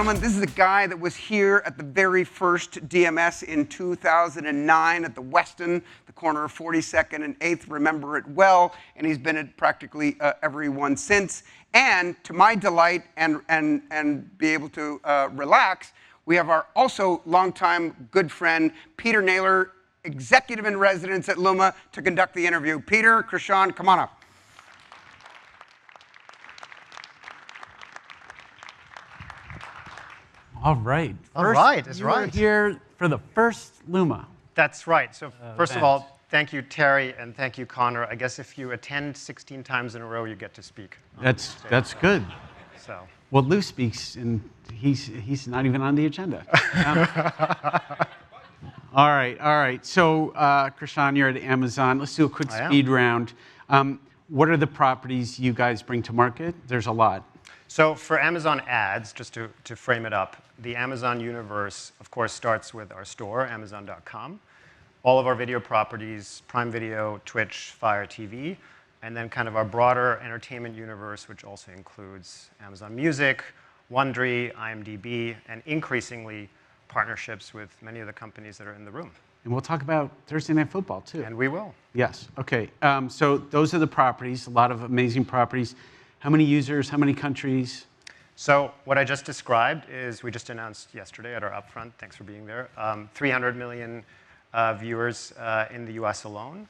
gentlemen, this is the guy that was here at the very first DMS in 2009 at the Westin, the corner of 42nd and 8th. Remember it well, and he's been at practically every one since. And to my delight and be able to relax, we have our also longtime good friend, Peter Naylor, executive in residence at LUMA, to conduct the interview. Peter, Krishan, come on up. All right. That's right. You're here for the first LUMA. That's right. So first of all, thank you, Terry, and thank you, Connor. I guess if you attend 16 times in a row, you get to speak. That's good. So. Well, Lou speaks, and he's not even on the agenda. All right. So, Krishan, you're at Amazon. Let's do a quick speed round. What are the properties you guys bring to market? There's a lot. So for Amazon Ads, just to frame it up, the Amazon universe, of course, starts with our store, Amazon.com. All of our video properties, Prime Video, Twitch, Fire TV, and then kind of our broader entertainment universe, which also includes Amazon Music, Wondery, IMDb, and increasingly partnerships with many of the companies that are in the room. And we'll talk about Thursday Night Football, too. And we will. Yes. OK. So those are the properties, a lot of amazing properties. How many users? How many countries? So what I just described is we just announced yesterday at our upfront, thanks for being there, 300 million viewers in the US alone.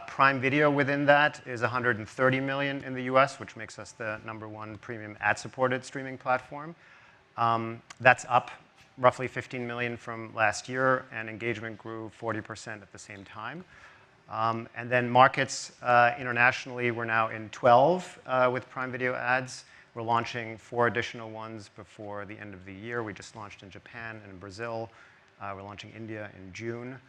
Prime Video within that is 130 million in the US, which makes us the #1 premium ad-supported streaming platform. That's up roughly 15 million from last year, and engagement grew 40% at the same time. And then markets internationally, we're now in 12 with Prime Video ads. We're launching 4 additional ones before the end of the year. We just launched in Japan and Brazil. We're launching India in June.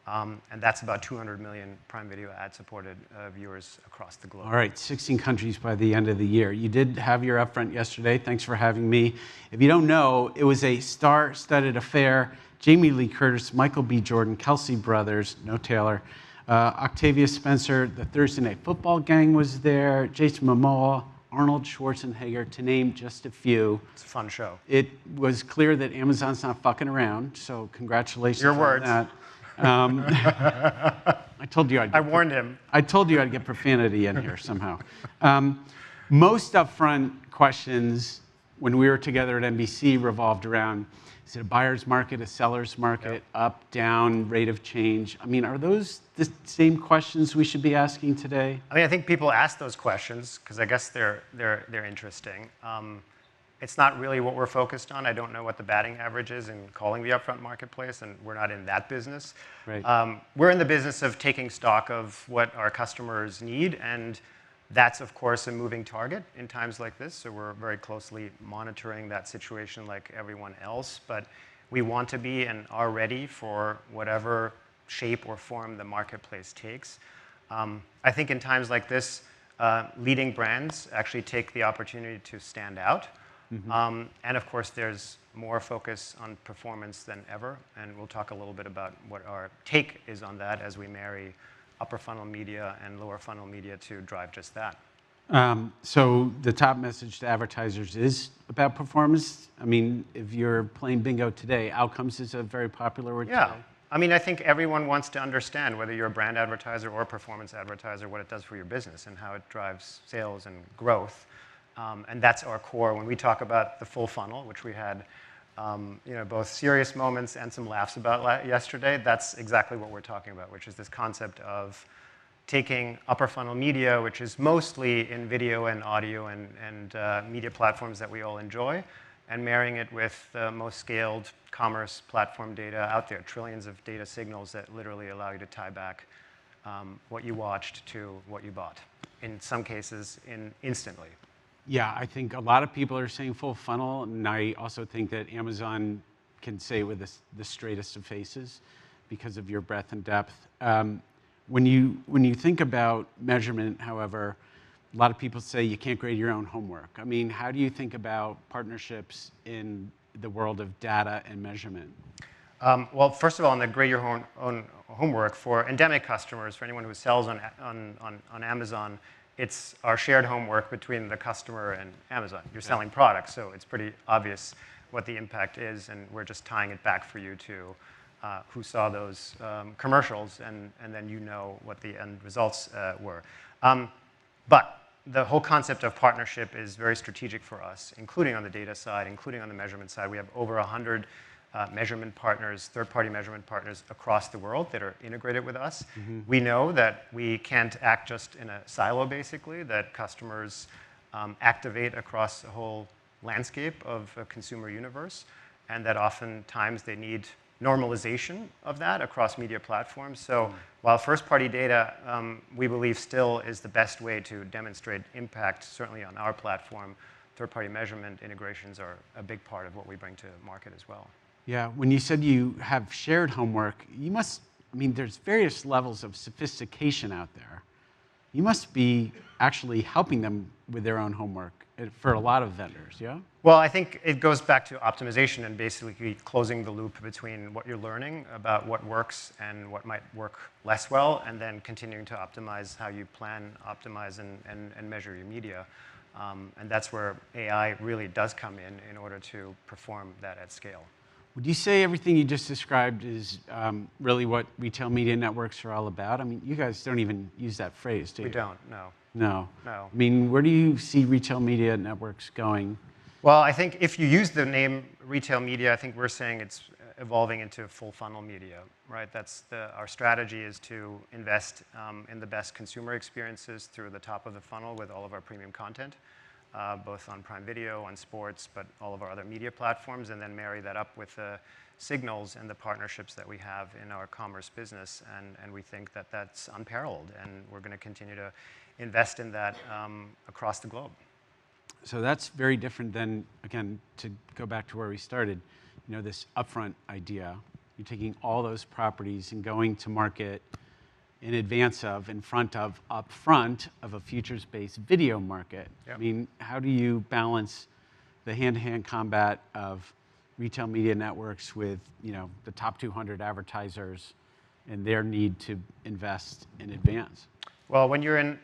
And that's about 200 million Prime Video ad-supported viewers across the globe. All right, 16 countries by the end of the year. You did have your upfront yesterday. Thanks for having me. If you don't know, it was a star-studded affair. Jamie Lee Curtis, Michael B. Jordan, Kelsey Brothers, no Taylor, Octavia Spencer, the Thursday Night Football gang was there, Jason Momoa, Arnold Schwarzenegger, to name just a few. It's a fun show. It was clear that Amazon's not fucking around, so congratulations Your on words. that. I told you I warned him. I told you I'd get profanity in here somehow. Most upfront questions when we were together at NBC revolved around, is it a buyer's market, a seller's market, up, down, rate of change? I mean, are those the same questions we should be asking today? I mean, I think people ask those questions because I guess they're interesting. It's not really what we're focused on. I don't know what the batting average is in calling the upfront marketplace, and we're not in that business. Right. We're in the business of taking stock of what our customers need, and that's, of course, a moving target in times like this. So we're very closely monitoring that situation like everyone else. But we want to be and are ready for whatever shape or form the marketplace takes. I think in times like this, leading brands actually take the opportunity to stand out. Mm-hmm. And of course, there's more focus on performance than ever. And we'll talk a little bit about what our take is on that as we marry upper funnel media and lower funnel media to drive just that. So the top message to advertisers is about performance. I mean, if you're playing bingo today, outcomes is a very popular word today. I mean, I think everyone wants to understand, whether you're a brand advertiser or a performance advertiser, what it does for your business and how it drives sales and growth. And that's our core. When we talk about the full funnel, which we had both serious moments and some laughs about yesterday, that's exactly what we're talking about, which is this concept of taking upper funnel media, which is mostly in video and audio and media platforms that we all enjoy, and marrying it with the most scaled commerce platform data out there, trillions of data signals that literally allow you to tie back what you watched to what you bought, in some cases instantly. Yeah, I think a lot of people are saying full funnel, and I also think that Amazon can say with the straightest of faces because of your breadth and depth. When you think about measurement, however, a lot of people say you can't grade your own homework. I mean, how do you think about partnerships in the world of data and measurement? Well, first of all, on the grade your own homework, for endemic customers, for anyone who sells on Amazon, it's our shared homework between the customer and Amazon. You're selling products, so it's pretty obvious what the impact is, and we're just tying it back for you to who saw those commercials, and then you know what the end results were. But the whole concept of partnership is very strategic for us, including on the data side, including on the measurement side. We have over 100 measurement partners, third-party measurement partners across the world that are integrated with us. We know that we can't act just in a silo, basically, that customers activate across the whole landscape of a consumer universe, and that oftentimes they need normalization of that across media platforms. So while first-party data, we believe, still is the best way to demonstrate impact, certainly on our platform, third-party measurement integrations are a big part of what we bring to market as well. Yeah, when you said you have shared homework, you must, I mean, there's various levels of sophistication out there. You must be actually helping them with their own homework for a lot of vendors, yeah? Well, I think it goes back to optimization and basically closing the loop between what you're learning about what works and what might work less well, and then continuing to optimize how you plan, optimize, and measure your media. And that's where AI really does come in order to perform that at scale. Would you say everything you just described is really what retail media networks are all about? I mean, you guys don't even use that phrase, do you? We don't, no. No. No. I mean, where do you see retail media networks going? Well, I think if you use the name retail media, I think we're saying it's evolving into full funnel media, right? Our strategy is to invest in the best consumer experiences through the top of the funnel with all of our premium content, both on Prime Video, on sports, but all of our other media platforms, and then marry that up with the signals and the partnerships that we have in our commerce business. And we think that that's unparalleled, and we're going to continue to invest in that across the globe. So that's very different than, again, to go back to where we started, you know, this upfront idea. You're taking all those properties and going to market in advance of, in front of, up front of a futures-based video market. Yep. I mean, how do you balance the hand-to-hand combat of retail media networks with, you know, the top 200 advertisers and their need to invest in advance? Well, when you're in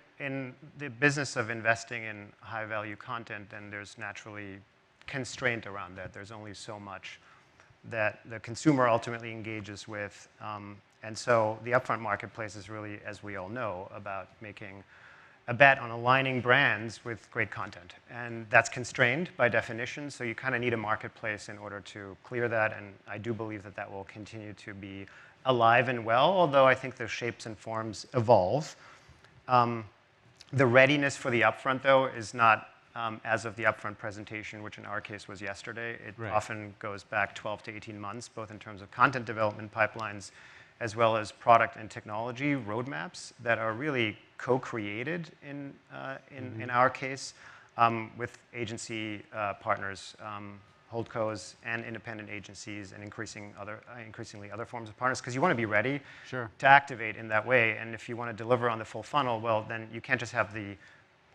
the business of investing in high-value content, then there's naturally constraint around that. There's only so much that the consumer ultimately engages with. And so the upfront marketplace is really, as we all know, about making a bet on aligning brands with great content. And that's constrained by definition, so you kind of need a marketplace in order to clear that. And I do believe that that will continue to be alive and well, although I think the shapes and forms evolve. The readiness for the upfront, though, is not as of the upfront presentation, which in our case was yesterday. It often goes back 12 to 18 months, both in terms of content development pipelines, as well as product and technology roadmaps that are really co-created in our case with agency partners, holdcos, and independent agencies, and increasingly other forms of partners, because you want to be ready to activate in that way. And if you want to deliver on the full funnel, well, then you can't just have the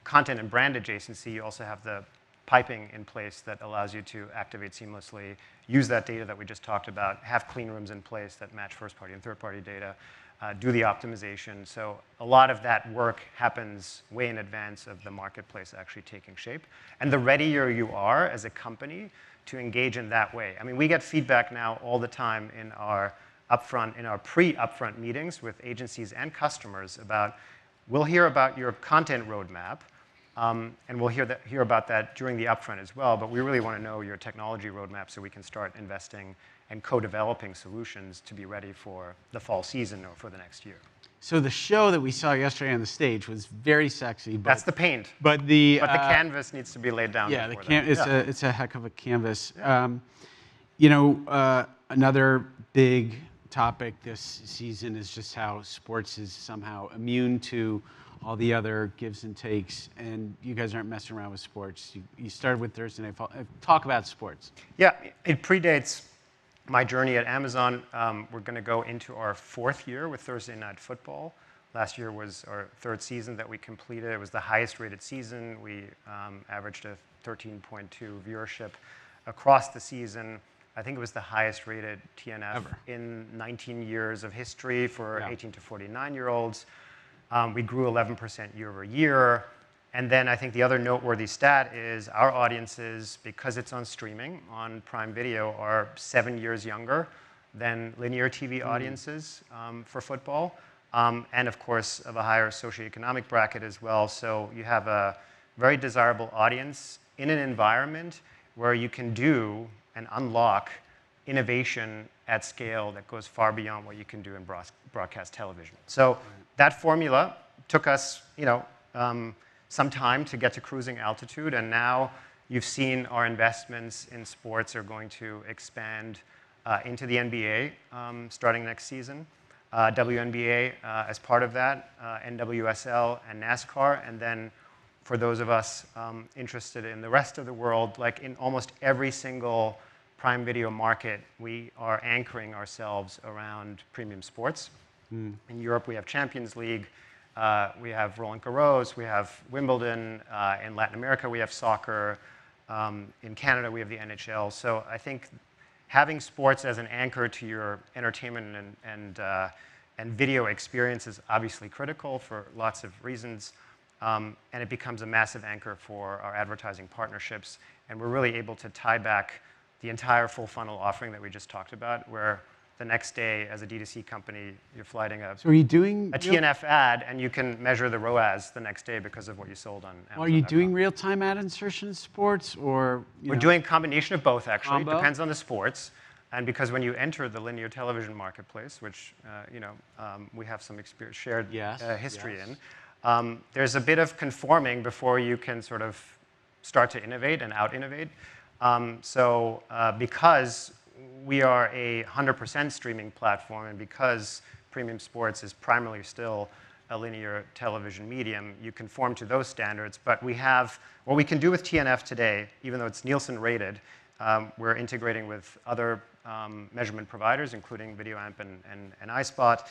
content and brand adjacency. You also have the piping in place that allows you to activate seamlessly, use that data that we just talked about, have clean rooms in place that match first-party and third-party data, do the optimization. So a lot of that work happens way in advance of the marketplace actually taking shape. And the readier you are as a company to engage in that way. I mean, we get feedback now all the time in our pre-upfront meetings with agencies and customers about, we'll hear about your content roadmap, and we'll hear about that during the upfront as well, but we really want to know your technology roadmap so we can start investing and co-developing solutions to be ready for the fall season or for the next year. So the show that we saw yesterday on the stage was very sexy. But, that's the paint. But the canvas needs to be laid down. Yeah, before that. It's a heck of a canvas. Yeah. You know, another big topic this season is just how sports is somehow immune to all the other gives and takes, and you guys aren't messing around with sports. You started with Thursday Night Football. Talk about sports. Yeah, it predates my journey at Amazon. We're going to go into our 4th year with Thursday Night Football. Last year was our 3rd season that we completed. It was the highest rated season. We averaged a 13.2 viewership across the season. I think it was the highest rated TNF ever in 19 years of history for 18 to 49-year-olds. We grew 11% year over year. And then I think the other noteworthy stat is our audiences, because it's on streaming, on Prime Video, are 7 years younger than linear TV audiences for football. And of course, of a higher socioeconomic bracket as well. So you have a very desirable audience in an environment where you can do and unlock innovation at scale that goes far beyond what you can do in broadcast television. So that formula took us, some time to get to cruising altitude, and now you've seen our investments in sports are going to expand into the NBA starting next season, WNBA as part of that, NWSL and NASCAR, and then for those of us interested in the rest of the world, like in almost every single Prime Video market, we are anchoring ourselves around premium sports. In Europe, we have Champions League. We have Roland Garros, we have Wimbledon. In Latin America, we have soccer. In Canada, we have the NHL. So I think having sports as an anchor to your entertainment and video experience is obviously critical for lots of reasons. And it becomes a massive anchor for our advertising partnerships. And we're really able to tie back the entire full funnel offering that we just talked about, where the next day, as a D2C company, you're flighting So are you doing a TNF ad, and you can measure the ROAS the next day because of what you sold on Amazon. Are you doing real-time ad insertion in sports, or We're doing a combination of both, actually. Combo? It depends on the sports. And because when you enter the linear television marketplace, which we have some shared history in, there's a bit of conforming before you can sort of start to innovate and out-innovate. Because we are a 100% streaming platform, and because premium sports is primarily still a linear television medium, you conform to those standards. But we have what we can do with TNF today, even though it's Nielsen rated. We're integrating with other measurement providers, including VideoAmp and iSpot,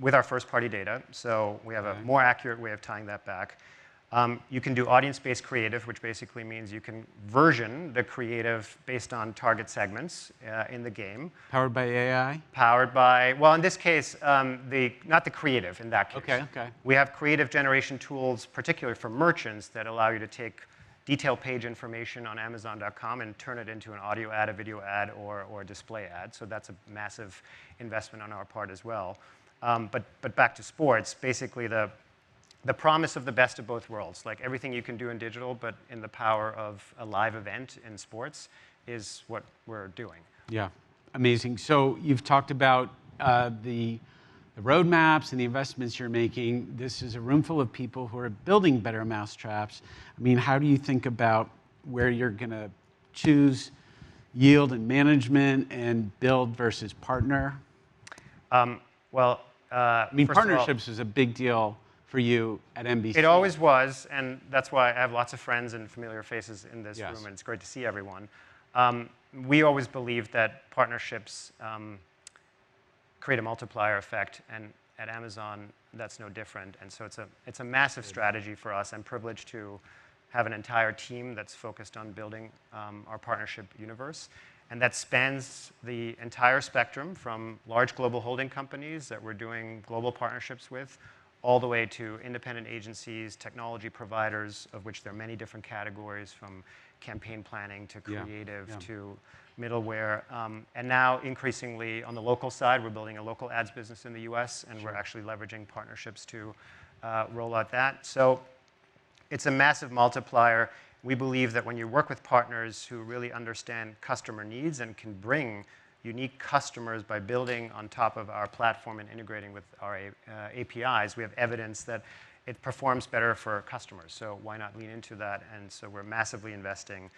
with our first-party data. So we have a more accurate way of tying that back. You can do audience-based creative, which basically means you can version the creative based on target segments in the game. Powered by AI? Powered by, well, in this case, not the creative in that case. Okay. We have creative generation tools, particularly for merchants, that allow you to take detailed page information on Amazon.com and turn it into an audio ad, a video ad, or a display ad. So that's a massive investment on our part as well. But back to sports, basically the promise of the best of both worlds, like everything you can do in digital, but in the power of a live event in sports, is what we're doing. Yeah, amazing. So you've talked about the roadmaps and the investments you're making. This is a room full of people who are building better mousetraps. I mean, how do you think about where you're going to choose yield and management and build versus partner? I mean, partnerships is a big deal for you at NBC. It always was, and that's why I have lots of friends and familiar faces in this room, and it's great to see everyone. We always believed that partnerships create a multiplier effect, and at Amazon, that's no different. And so it's a massive strategy for us. I'm privileged to have an entire team that's focused on building our partnership universe. And that spans the entire spectrum from large global holding companies that we're doing global partnerships with, all the way to independent agencies, technology providers, of which there are many different categories, from campaign planning to creative to middleware. And now, increasingly, on the local side, we're building a local ads business in the US, and we're actually leveraging partnerships to roll out that. So it's a massive multiplier. We believe that when you work with partners who really understand customer needs and can bring unique customers by building on top of our platform and integrating with our APIs, we have evidence that it performs better for customers. So why not lean into that? And so we're massively investing.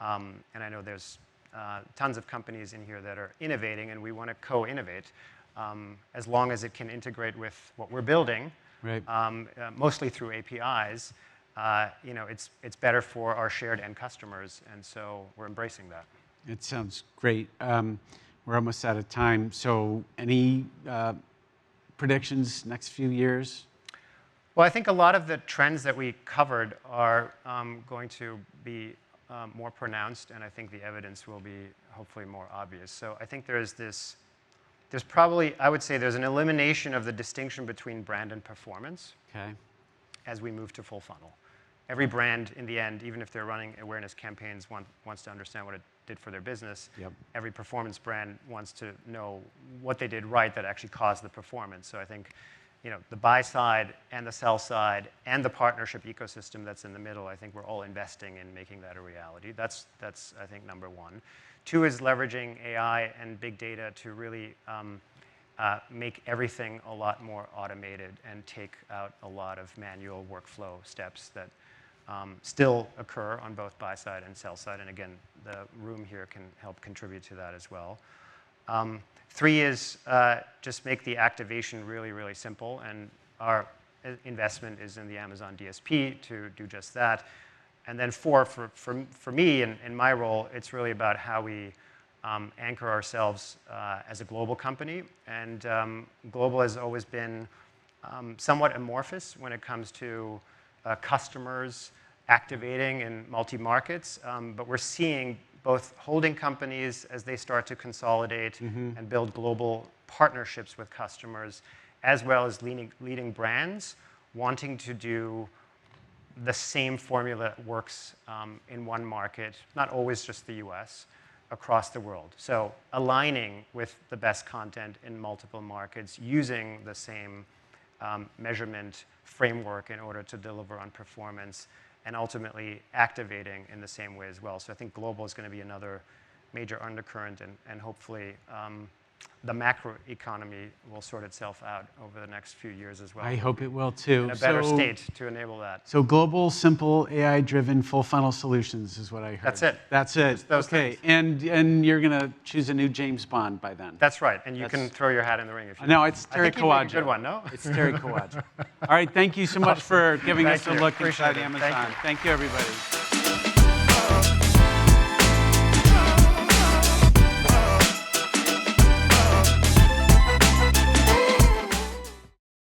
And I know there's tons of companies in here that are innovating, and we want to co-innovate as long as it can integrate with what we're building, mostly through APIs. It's better for our shared end customers, and so we're embracing that. It sounds great. We're almost out of time. So any predictions next few years? Well, I think a lot of the trends that we covered are going to be more pronounced, and I think the evidence will be hopefully more obvious. So I think there's probably, I would say there's an elimination of the distinction between brand and performance as we move to full funnel. every brand in the end, even if they're running awareness campaigns, wants to understand what it did for their business. Yep. Every performance brand wants to know what they did right that actually caused the performance. So I think, the buy side and the sell side and the partnership ecosystem that's in the middle, I think we're all investing in making that a reality. That's I think, number one. Two is leveraging AI and big data to really make everything a lot more automated and take out a lot of manual workflow steps that still occur on both buy side and sell side. And again, the room here can help contribute to that as well. Three is just make the activation really, really simple. And our investment is in the Amazon DSP to do just that. And then four, for me in my role, it's really about how we anchor ourselves as a global company. And global has always been somewhat amorphous when it comes to customers activating in multi-markets. But we're seeing both holding companies as they start to consolidate and build global partnerships with customers, as well as leading brands wanting to do the same formula that works in one market, not always just the US, across the world. So aligning with the best content in multiple markets, using the same measurement framework in order to deliver on performance, and ultimately activating in the same way as well. So I think global is going to be another major undercurrent, and hopefully the macro economy will sort itself out over the next few years as well. I hope it will too. In a better state to enable that. So global, simple, AI-driven, full funnel solutions is what I heard. That's it. That's it. Just those okay, things. And you're going to choose a new James Bond by then. That's right, and you can throw your hat in the ring if you No, want. it's Terry I think you make a Kawaja. good one, no? It's Terry Kawaja. All right, thank you so much for giving us a look Appreciate inside it. Amazon. Thank you. Thank you, everybody.